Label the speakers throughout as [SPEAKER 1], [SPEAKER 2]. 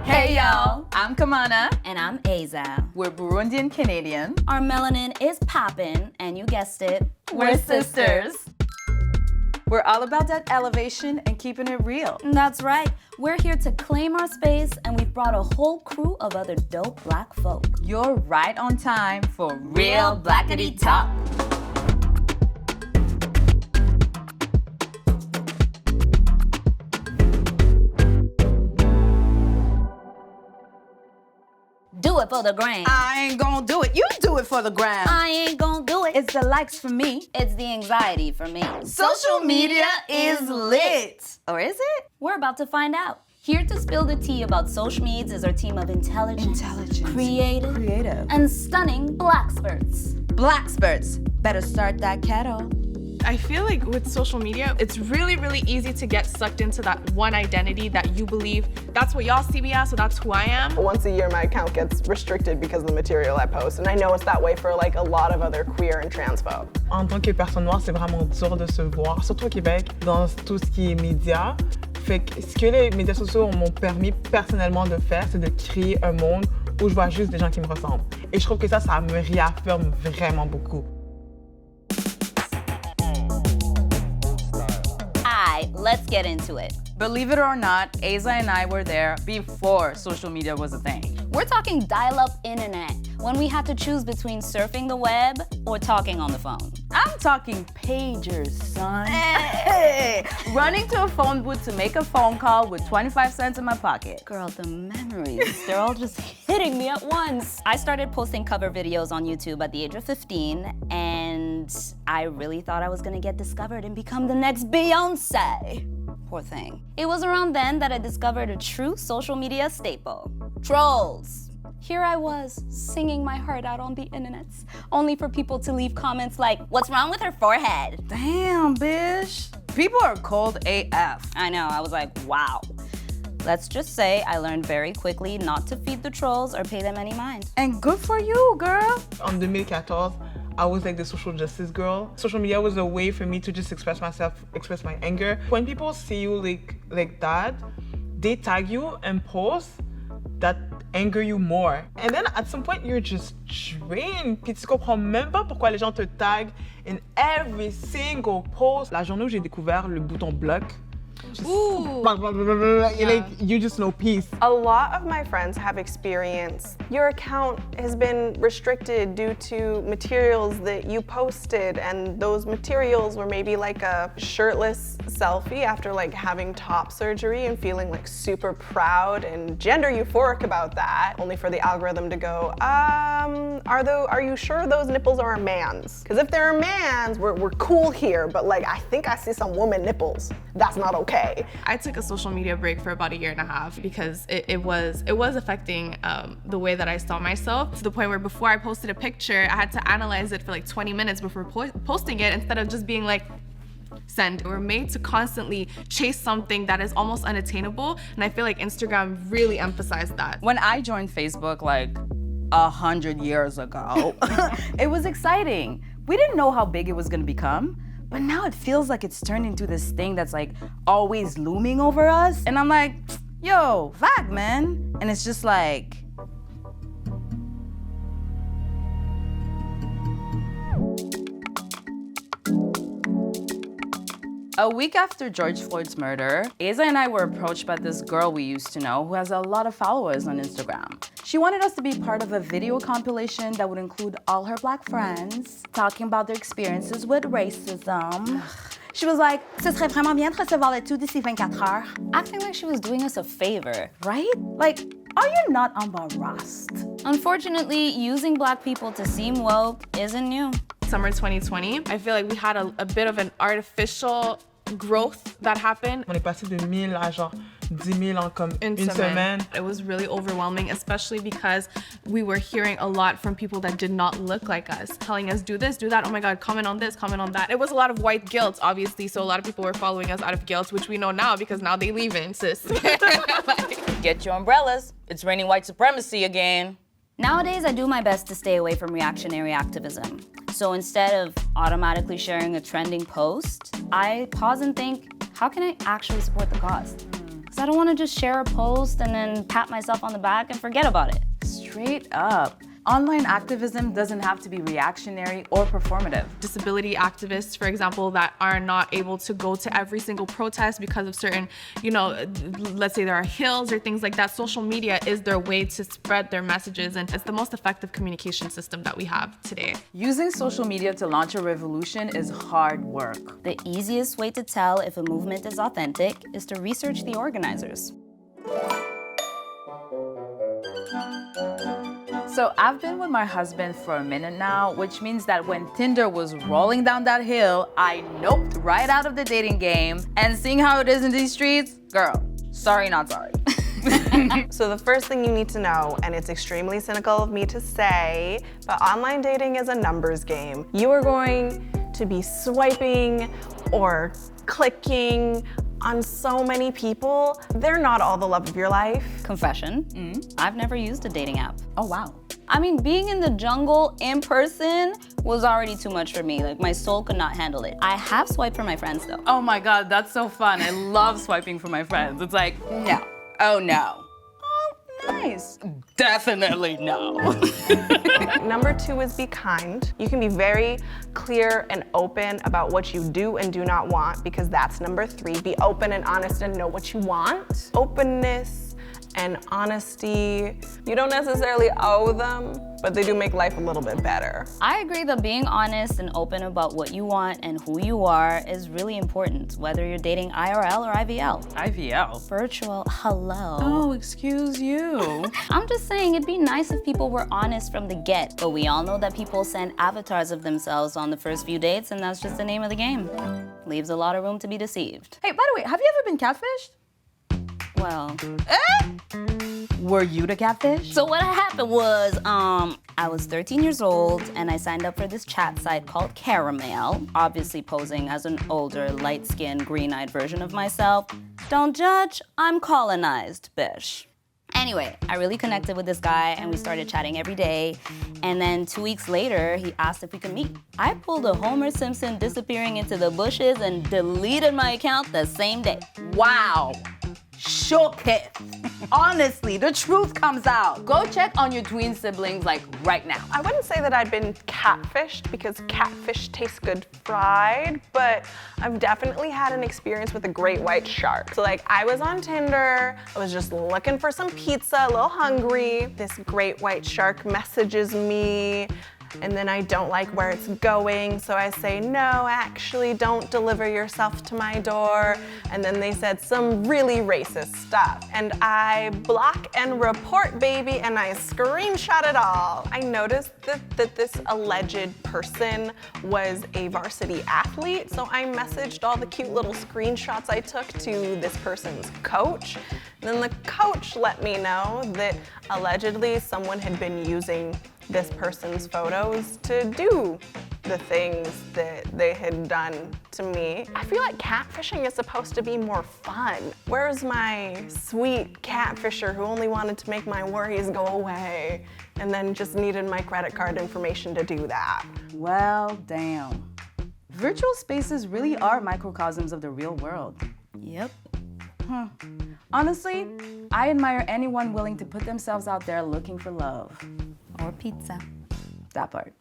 [SPEAKER 1] Hey y'all, I'm Kamana.
[SPEAKER 2] And I'm Aza.
[SPEAKER 1] We're Burundian Canadian.
[SPEAKER 2] Our melanin is poppin', and you guessed it,
[SPEAKER 1] We're sisters. We're all about that elevation and keeping it real.
[SPEAKER 2] That's right. We're here to claim our space, and we've brought a whole crew of other dope black folk.
[SPEAKER 1] You're right on time for Real Blackity Talk.
[SPEAKER 2] Do it for the gram.
[SPEAKER 1] I ain't gonna do it. You do it for the gram.
[SPEAKER 2] I ain't gonna do it.
[SPEAKER 1] It's the likes for me.
[SPEAKER 2] It's the anxiety for me.
[SPEAKER 1] Social media is lit. Or is it?
[SPEAKER 2] We're about to find out. Here to spill the tea about social medias is our team of intelligent, creative, and stunning blackspurts.
[SPEAKER 1] Blackspurts, better start that kettle.
[SPEAKER 3] I feel like with social media, it's really, really easy to get sucked into that one identity that you believe, that's what y'all see me as, so that's who I am.
[SPEAKER 4] Once a year, my account gets restricted because of the material I post, and I know it's that way for like a lot of other queer and trans folk.
[SPEAKER 5] En tant que personne noire, c'est vraiment dur de se voir, surtout au Québec, dans tout ce qui est médias. Fait que ce que les médias sociaux m'ont permis personnellement de faire, c'est de créer un monde où je vois juste des gens qui me ressemblent. Et je trouve que ça me réaffirme vraiment beaucoup.
[SPEAKER 2] Let's get into it.
[SPEAKER 1] Believe it or not, Aza and I were there before social media was a thing.
[SPEAKER 2] We're talking dial-up internet, when we had to choose between surfing the web or talking on the phone.
[SPEAKER 1] I'm talking pagers, son. Hey. Running to a phone booth to make a phone call with 25 cents in my pocket.
[SPEAKER 2] Girl, the memories, they're all just hitting me at once. I started posting cover videos on YouTube at the age of 15, and I really thought I was gonna get discovered and become the next Beyonce. Poor thing. It was around then that I discovered a true social media staple, trolls. Here I was, singing my heart out on the internets, only for people to leave comments like, "What's wrong with her forehead?"
[SPEAKER 1] Damn, bitch. People are cold AF.
[SPEAKER 2] I know, I was like, wow. Let's just say I learned very quickly not to feed the trolls or pay them any mind.
[SPEAKER 1] And good for you, girl.
[SPEAKER 5] En 2014, I was like the social justice girl. Social media was a way for me to just express myself, express my anger. When people see you like that, they tag you and post that anger you more. And then at some point, you're just drained. Puis tu comprends même pas pourquoi les gens te taguent in every single post. La journée où j'ai découvert le bouton bloc,
[SPEAKER 3] Ooh.
[SPEAKER 5] like you just know peace.
[SPEAKER 4] A lot of my friends have experienced your account has been restricted due to materials that you posted, and those materials were maybe like a shirtless selfie after like having top surgery and feeling like super proud and gender euphoric about that, only for the algorithm to go, are you sure those nipples are a man's? Because if they're a man's, we're cool here, but like I think I see some woman nipples. That's not okay.
[SPEAKER 3] I took a social media break for about a year and a half because it was affecting the way that I saw myself, to the point where before I posted a picture, I had to analyze it for like 20 minutes before posting it, instead of just being like, send. We're made to constantly chase something that is almost unattainable, and I feel like Instagram really emphasized that.
[SPEAKER 1] When I joined Facebook like 100 years ago, it was exciting. We didn't know how big it was gonna become. But now it feels like it's turned into this thing that's like always looming over us. And I'm like, yo, vague, man. And it's just like, a week after George Floyd's murder, Aza and I were approached by this girl we used to know who has a lot of followers on Instagram. She wanted us to be part of a video compilation that would include all her black friends talking about their experiences with racism. She was like, "Ce serait vraiment bien de recevoir le tout d'ici 24 heures."
[SPEAKER 2] Acting like she was doing us a favor.
[SPEAKER 1] Right? Like, are you not embarrassed?
[SPEAKER 2] Unfortunately, using black people to seem woke isn't new.
[SPEAKER 3] Summer 2020, I feel like we had a bit of an artificial growth that happened.
[SPEAKER 5] On est passé de 1000 à genre 10 000 en comme une semaine.
[SPEAKER 3] It was really overwhelming, especially because we were hearing a lot from people that did not look like us, telling us, do this, do that, oh my God, comment on this, comment on that. It was a lot of white guilt, obviously, so a lot of people were following us out of guilt, which we know now because now they leave in, sis.
[SPEAKER 1] Get your umbrellas. It's raining white supremacy again.
[SPEAKER 2] Nowadays, I do my best to stay away from reactionary activism. So instead of automatically sharing a trending post, I pause and think, how can I actually support the cause? Because I don't want to just share a post and then pat myself on the back and forget about it.
[SPEAKER 1] Straight up. Online activism doesn't have to be reactionary or performative.
[SPEAKER 3] Disability activists, for example, that are not able to go to every single protest because of certain, let's say there are hills or things like that. Social media is their way to spread their messages, and it's the most effective communication system that we have today.
[SPEAKER 1] Using social media to launch a revolution is hard work.
[SPEAKER 2] The easiest way to tell if a movement is authentic is to research the organizers.
[SPEAKER 1] So I've been with my husband for a minute now, which means that when Tinder was rolling down that hill, I noped right out of the dating game. And seeing how it is in these streets, girl, sorry, not sorry.
[SPEAKER 4] So the first thing you need to know, and it's extremely cynical of me to say, but online dating is a numbers game. You are going to be swiping or clicking on so many people. They're not all the love of your life.
[SPEAKER 2] Confession, I've never used a dating app.
[SPEAKER 1] Oh, wow.
[SPEAKER 2] I mean, being in the jungle in person was already too much for me. Like, my soul could not handle it. I have swiped for my friends, though.
[SPEAKER 1] Oh my God, that's so fun. I love swiping for my friends. It's like, no. Oh, no. Oh, nice. Definitely no.
[SPEAKER 4] Number 2 is be kind. You can be very clear and open about what you do and do not want, because that's number 3. Be open and honest and know what you want. Openness and honesty, you don't necessarily owe them, but they do make life a little bit better.
[SPEAKER 2] I agree that being honest and open about what you want and who you are is really important, whether you're dating IRL or IVL.
[SPEAKER 1] IVL?
[SPEAKER 2] Virtual hello.
[SPEAKER 1] Oh, excuse you.
[SPEAKER 2] I'm just saying it'd be nice if people were honest from the get, but we all know that people send avatars of themselves on the first few dates, and that's just the name of the game. Leaves a lot of room to be deceived.
[SPEAKER 1] Hey, by the way, have you ever been catfished?
[SPEAKER 2] Well,
[SPEAKER 1] Were you the catfish?
[SPEAKER 2] so what happened was, I was 13 years old and I signed up for this chat site called Caramel, obviously posing as an older, light-skinned, green-eyed version of myself. Don't judge, I'm colonized, bish. Anyway, I really connected with this guy and we started chatting every day. And then 2 weeks later, he asked if we could meet. I pulled a Homer Simpson disappearing into the bushes and deleted my account the same day.
[SPEAKER 1] Wow. Shook it. Honestly, the truth comes out. Go check on your twin siblings like right now.
[SPEAKER 4] I wouldn't say that I've been catfished, because catfish tastes good fried, but I've definitely had an experience with a great white shark. So like, I was on Tinder, I was just looking for some pizza, a little hungry. This great white shark messages me, and then I don't like where it's going, so I say, no, actually, don't deliver yourself to my door. And then they said some really racist stuff. And I block and report, baby, and I screenshot it all. I noticed that this alleged person was a varsity athlete, so I messaged all the cute little screenshots I took to this person's coach. And then the coach let me know that allegedly someone had been using this person's photos to do the things that they had done to me. I feel like catfishing is supposed to be more fun. Where's my sweet catfisher who only wanted to make my worries go away and then just needed my credit card information to do that?
[SPEAKER 1] Well, damn. Virtual spaces really are microcosms of the real world.
[SPEAKER 2] Yep.
[SPEAKER 1] Honestly, I admire anyone willing to put themselves out there looking for love.
[SPEAKER 2] Or pizza.
[SPEAKER 1] That part.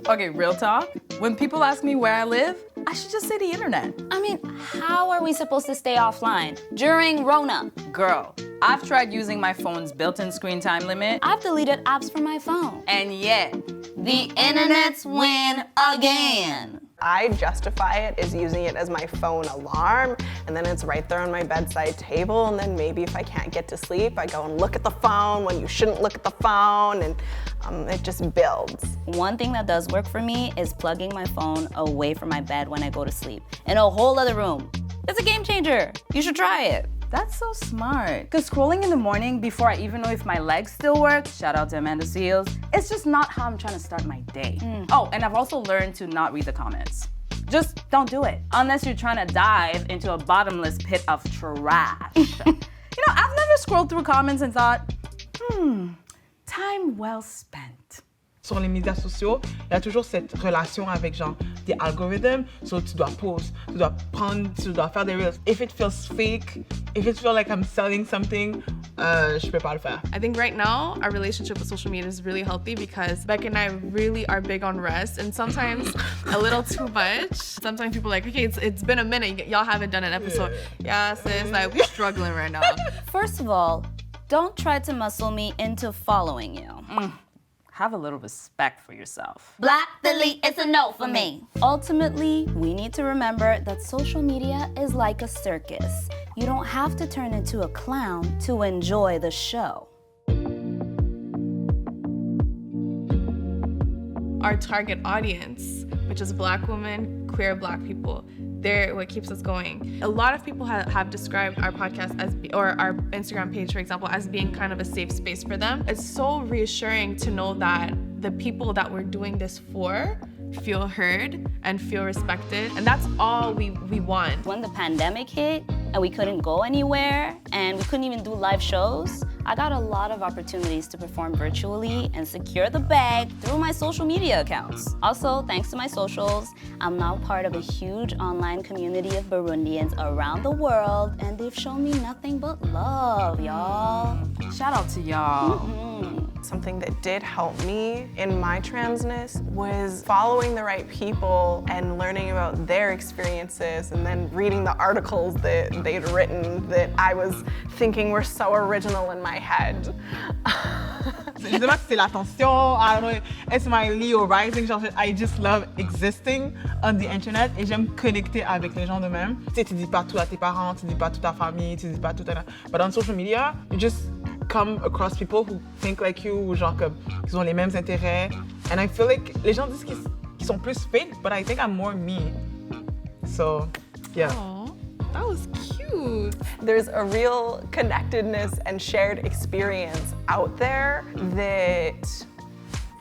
[SPEAKER 1] Okay, real talk. When people ask me where I live, I should just say the internet.
[SPEAKER 2] I mean, how are we supposed to stay offline during Rona?
[SPEAKER 1] Girl, I've tried using my phone's built-in screen time limit,
[SPEAKER 2] I've deleted apps from my phone.
[SPEAKER 1] and yet,
[SPEAKER 2] The internet's win again.
[SPEAKER 4] I justify it as using it as my phone alarm, and then it's right there on my bedside table, and then maybe if I can't get to sleep, I go and look at the phone when you shouldn't look at the phone, and it just builds.
[SPEAKER 2] One thing that does work for me is plugging my phone away from my bed when I go to sleep, in a whole other room. It's a game changer. You should try it.
[SPEAKER 1] that's so smart. Because scrolling in the morning before I even know if my legs still work, shout out to Amanda Seals, it's just not how I'm trying to start my day. Oh, and I've also learned to not read the comments. Just don't do it, unless you're trying to dive into a bottomless pit of trash. I've never scrolled through comments and thought, time well spent.
[SPEAKER 5] sur les médias sociaux, il y a toujours cette relation avec genre des algorithmes. So tu dois post, tu dois faire des reels. If it feels fake, if it feels like I'm selling something, je peux pas le faire.
[SPEAKER 3] I think right now our relationship with social media is really healthy because Beck and I really are big on rest, and sometimes a little too much. Sometimes people are like, okay, it's been a minute, y'all haven't done an episode. Yeah, sis, like we're struggling right now.
[SPEAKER 2] First of all, don't try to muscle me into following you.
[SPEAKER 1] Have a little respect for yourself.
[SPEAKER 2] Black delete is a no for me. Ultimately, we need to remember that social media is like a circus. You don't have to turn into a clown to enjoy the show.
[SPEAKER 3] Our target audience, which is Black women, queer Black people, they're what keeps us going. A lot of people have described our podcast as, or our Instagram page, for example, as being kind of a safe space for them. It's so reassuring to know that the people that we're doing this for feel heard and feel respected, and that's all we want.
[SPEAKER 2] When the pandemic hit and we couldn't go anywhere and we couldn't even do live shows, I got a lot of opportunities to perform virtually and secure the bag through my social media accounts. Also, thanks to my socials, I'm now part of a huge online community of Burundians around the world, and they've shown me nothing but love, y'all.
[SPEAKER 1] Shout out to y'all.
[SPEAKER 4] Something that did help me in my transness was following the right people and learning about their experiences, and then reading the articles that they'd written that I was thinking were so original in my head.
[SPEAKER 5] Je sais pas si c'est l'attention, I don't know, it's my Leo rising, genre I just love existing on the internet et j'aime connecter avec les gens de même. Tu sais, tu dis pas tout à tes parents, tu dis pas toute ta famille, tu dis pas tout à... But on social media, you just come across people who think like you, ou genre comme, ils ont les mêmes intérêts. And I feel like les gens disent qu'ils sont plus fake, but I think I'm more me. So, yeah.
[SPEAKER 3] Aw, that was cute.
[SPEAKER 4] There's a real connectedness and shared experience out there that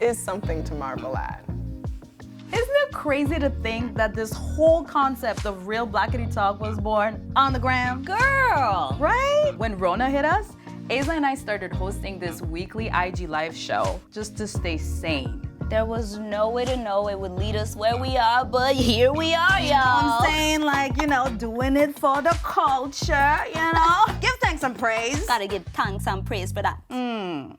[SPEAKER 4] is something to marvel at.
[SPEAKER 1] Isn't it crazy to think that this whole concept of real Blackity Talk was born on the gram?
[SPEAKER 2] Girl!
[SPEAKER 1] Right? When Rona hit us, Asa and I started hosting this weekly IG live show just to stay sane.
[SPEAKER 2] There was no way to know it would lead us where we are, but here we are, y'all.
[SPEAKER 1] I'm saying, like, you know, doing it for the culture, you know? Give thanks and praise.
[SPEAKER 2] Gotta give thanks and praise for that. And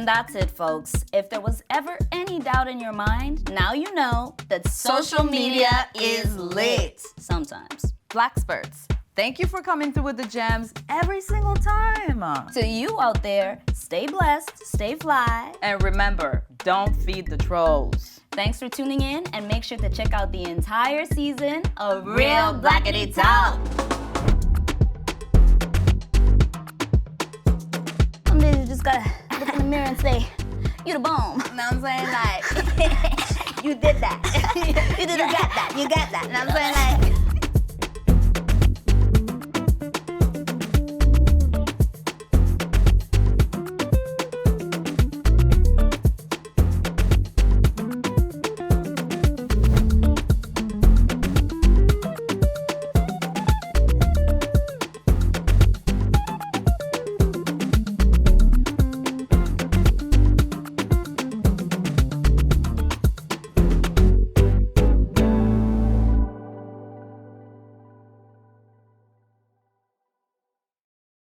[SPEAKER 2] that's it, folks. If there was ever any doubt in your mind, now you know that social media is lit. Sometimes.
[SPEAKER 1] Blackspurts, thank you for coming through with the gems every single time.
[SPEAKER 2] To you out there, stay blessed, stay fly.
[SPEAKER 1] And remember, don't feed the trolls.
[SPEAKER 2] Thanks for tuning in, and make sure to check out the entire season of Real Blackity Talk. Some days you just gotta look in the mirror and say, you the bomb. You know what I'm saying? Like, you did that. You got that. You got that. You know what I'm saying? Like,